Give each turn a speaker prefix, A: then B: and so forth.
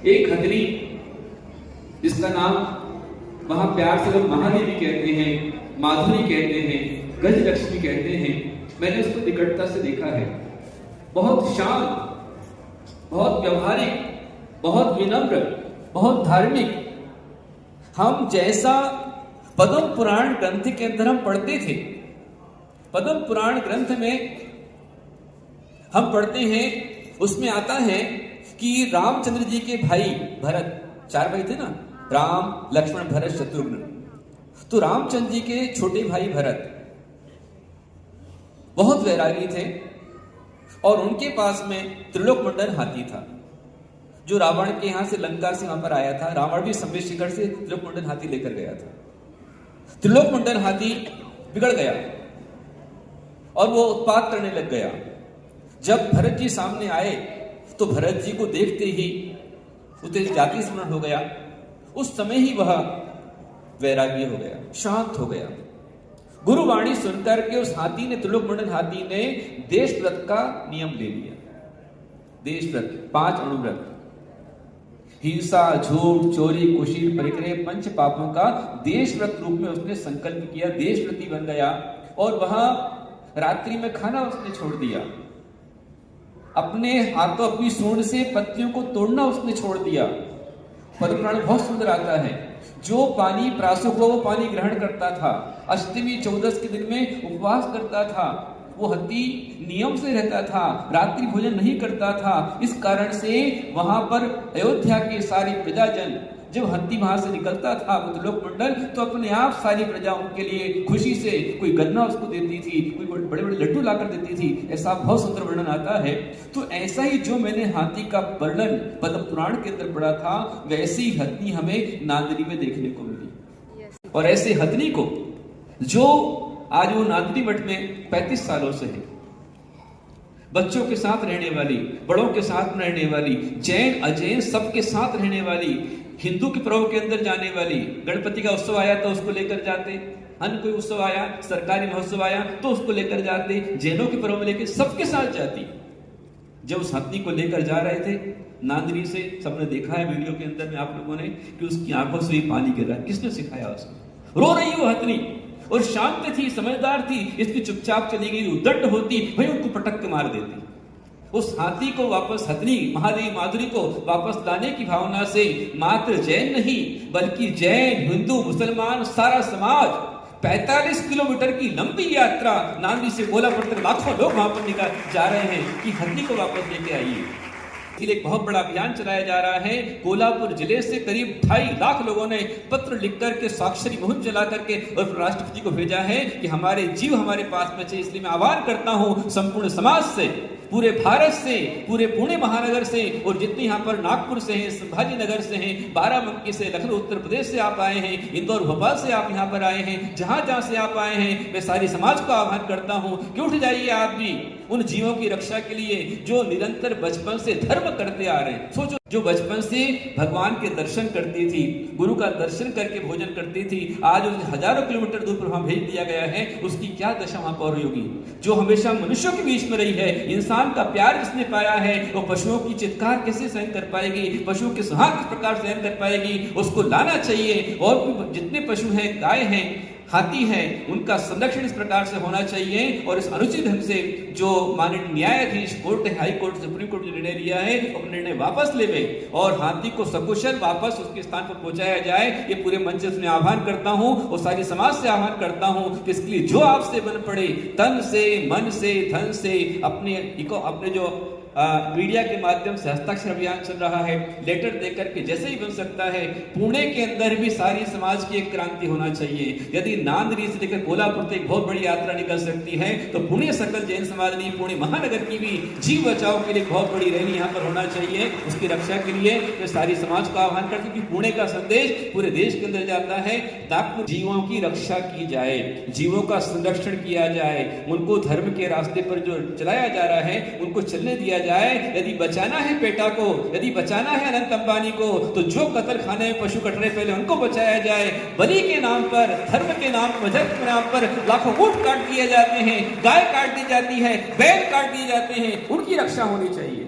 A: एक हथनी जिसका नाम वहां प्यार से लोग महादेवी कहते हैं, माधुरी कहते हैं, गजलक्ष्मी कहते हैं। मैंने उसको निकटता से देखा है। बहुत शांत, बहुत व्यवहारिक, बहुत विनम्र, बहुत धार्मिक। हम जैसा पद्म पुराण ग्रंथ के अंदर हम पढ़ते थे, पद्म पुराण ग्रंथ में हम पढ़ते हैं, उसमें आता है कि रामचंद्र जी के भाई भरत, 4 भाई थे ना, राम, लक्ष्मण, भरत, शत्रुघ्न। तो रामचंद्र जी के छोटे भाई भरत बहुत वैरागी थे और उनके पास में त्रिलोक मंडल हाथी था, जो रावण के यहां से लंका से वहां पर आया था। रावण भी संबे शिखर से त्रिलोक मंडल हाथी लेकर गया था। त्रिलोक मंडल हाथी बिगड़ गया और वो उत्पात करने लग गया। जब भरत जी सामने आए तो भरत जी को देखते ही उसे जाति स्मरण हो गया। उस समय ही वह वैराग्य हो गया, शांत हो गया। गुरुवाणी सुनकर के उस हाथी ने, त्रिलोक मंडल हाथी ने देशव्रत का नियम ले लिया। देशव्रत 5 अणुव्रत, हिंसा, झूठ, चोरी, कुशील, परिग्रह, 5 पापों का देशव्रत रूप में उसने संकल्प किया। देशव्रती बन गया और वहां रात्रि में खाना उसने छोड़ दिया। अपने हाथों, अपनी सूंड से पत्तियों को तोड़ना उसने छोड़ दिया। पद्म पुराण बहुत सुंदर आता है। जो पानी प्रासुक हो वो पानी ग्रहण करता था। अष्टमी 14 के दिन में उपवास करता था। वो हत्ती नियम से रहता था, रात्रि भोजन नहीं करता था। इस कारण से वहां पर अयोध्या के सारे प्रजाजन, जब हत्ती वहां से निकलता था त्रिलोक मंडल, तो अपने आप सारी प्रजा उनके लिए खुशी से कोई गन्ना उसको देती थी, कोई बड़े बड़े लड्डू लाकर देती थी। ऐसा बहुत सुंदर वर्णन आता है। तो ऐसा ही जो मैंने हाथी का वर्णन पद्म पुराण के अंदर पढ़ा था, वैसी हथनी हमें नांदरी में देखने को मिली। और ऐसे हथनी को जो आज वो नांदरी मठ में 35 सालों से है, बच्चों के साथ रहने वाली, बड़ों के साथ रहने वाली, जैन अजैन सबके साथ रहने वाली, हिंदू के पर्व के अंदर जाने वाली। गणपति का उत्सव आया तो उसको लेकर जाते, अन्य कोई उत्सव आया, सरकारी महोत्सव आया तो उसको लेकर जाते, जैनों के पर्व में लेकर सबके साथ जाती। जब उस हथनी को लेकर जा रहे थे नांदरी से, सबने देखा है वीडियो के अंदर में आप लोगों ने कि उसकी आंखों से ही पानी गिर रहा है। किसने सिखाया उसको? रो रही वो हथनी और शांत थी, समझदार थी। इसकी चुपचाप चली गई, उद्दंड होती भाई उनको पटक के मार देती। उस हाथी को वापस, हथनी महादेवी माधुरी को वापस लाने की भावना से मात्र जैन नहीं बल्कि जैन, हिंदू, मुसलमान, सारा समाज 45 किलोमीटर की लंबी यात्रा नांदरी से कोल्हापुर तक लाखों लोग वहां पर निकल जा रहे हैं कि हथनी को वापस लेके आइए। इसलिए एक बहुत बड़ा अभियान चलाया जा रहा है। कोल्हापुर जिले से करीब 2.5 लाख लोगों ने पत्र लिख करके, साक्षरी मुहिम चला करके और राष्ट्रपति को भेजा है कि हमारे जीव हमारे पास में चाहिए। इसलिए मैं आह्वान करता हूं संपूर्ण समाज से, पूरे भारत से, पूरे पुणे महानगर से और जितने यहाँ पर नागपुर से हैं, संभाजी नगर से हैं, बाराबंकी से, लखनऊ उत्तर प्रदेश से आप आए हैं, इंदौर भोपाल से आप यहाँ पर आए हैं, जहां से आप आए हैं, मैं सारी समाज को आह्वान करता हूं कि उठ जाइए आप भी उन जीवों की रक्षा के लिए जो निरंतर बचपन से धर्म करते आ रहे हैं। सोचो, जो बचपन से भगवान के दर्शन करती थी, गुरु का दर्शन करके भोजन करती थी, आज उसे हजारों किलोमीटर दूर पर वहां भेज दिया गया है। उसकी क्या दशा वहां पर होगी? जो हमेशा मनुष्यों के बीच में रही है, इंसान का प्यार जिसने पाया है, वो पशुओं की चित्कार कैसे सहन कर पाएगी? पशुओं के सुहाग किस प्रकार सहन कर पाएगी? उसको लाना चाहिए। और जितने पशु हैं, गाय हैं, हाथी है, उनका संरक्षण इस प्रकार से होना चाहिए। और इस अनुचित ढंग से जो माननीय न्यायाधीश, court, high court, supreme court जो निर्णय लिया है, वो निर्णय वापस लेवे और हाथी को सकुशल वापस उसके स्थान पर पहुंचाया जाए। ये पूरे मंच से मैं आह्वान करता हूं और सारी समाज से आह्वान करता हूं कि इसके लिए जो आपसे बन पड़े, तन से, मन से, धन से, अपने जो मीडिया के माध्यम से हस्ताक्षर अभियान चल रहा है, लेटर देकर के जैसे ही बन सकता है, पुणे के अंदर भी सारी समाज की एक क्रांति होना चाहिए। यदि नांदरी से लेकर कोल्हापुर तक एक बहुत बड़ी यात्रा निकल सकती है, तो पुणे सकल जैन समाज ने, पुणे महानगर की भी जीव बचाओ के लिए बहुत बड़ी रैली यहाँ पर होना चाहिए। उसकी रक्षा के लिए मैं सारी समाज को आह्वान करती हूँ कि पुणे का संदेश पूरे देश के अंदर जाता है, ताकि जीवों की रक्षा की जाए, जीवों का संरक्षण किया जाए, उनको धर्म के रास्ते पर जो चलाया जा रहा है उनको चलने दिया जाए। यदि बचाना है पेटा को, यदि बचाना है अनंत अंबानी को, तो जो कत्ल खाने में पशु कट रहे पहले उनको बचाया जाए। बलि के नाम पर, धर्म के नाम पर, मजहब के नाम पर लाखों ऊंट काट दिए जाते हैं, गाय काट दी जाती है, बैल काट दिए जाते हैं, उनकी रक्षा होनी चाहिए।